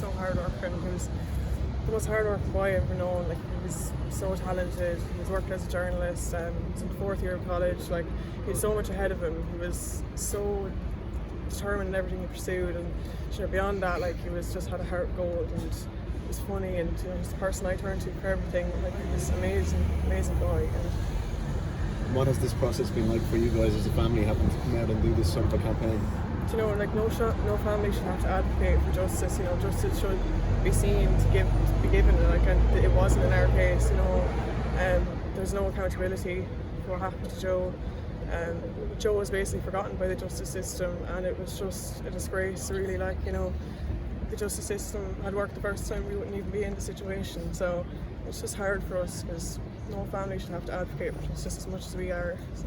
so hard working. He was the most hard working boy I've ever known. Like, he was so talented. He was working as a journalist. He was in the 4th year of college. Like, he had so much ahead of him. He was so determined in everything he pursued, and beyond that, like, he was just had a heart of gold, and he was funny, and he's the person I turned to for everything. Like, he was an amazing boy. And what has this process been like for you guys as a family, having to come out and do this sort of a campaign? Like, no family should have to advocate for justice. Justice should be seen to be given. Like, and it wasn't in our case. There's no accountability for what happened to Joe. Joe was basically forgotten by the justice system, and it was just a disgrace, really. Like, the justice system had worked the first time, we wouldn't even be in the situation. So it's just hard for us, because no family should have to advocate for justice as much as we are. So.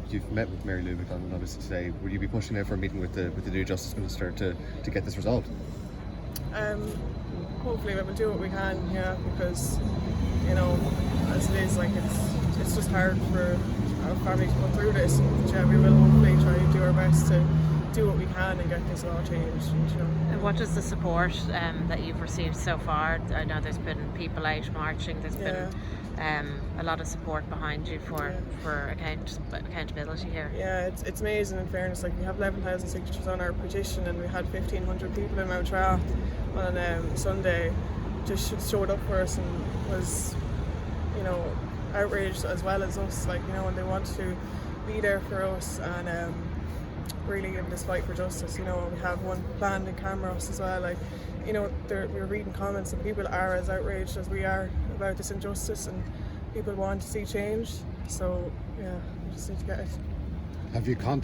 You've met with Mary Lou McDonald obviously today. Will you be pushing out for a meeting with the new Justice Minister to get this resolved? Hopefully we will do what we can, because as it is, like, it's just hard for our family to go through this, and we will hopefully try to do our best to do what we can and get this law changed. And what is the support that you've received so far? I know there's been people out marching. There's been a lot of support behind you for accountability here. Yeah, it's amazing. In fairness, like, we have 11,000 signatures on our petition, and we had 1,500 people in Mount Rath on Sunday. Just showed up for us and was, outraged as well as us. Like, and they want to be there for us and really give this fight for justice. We have one planned in Camross as well. Like, we're reading comments, and people are as outraged as we are about this injustice, and people want to see change. So yeah, we just need to get it. Have you contacted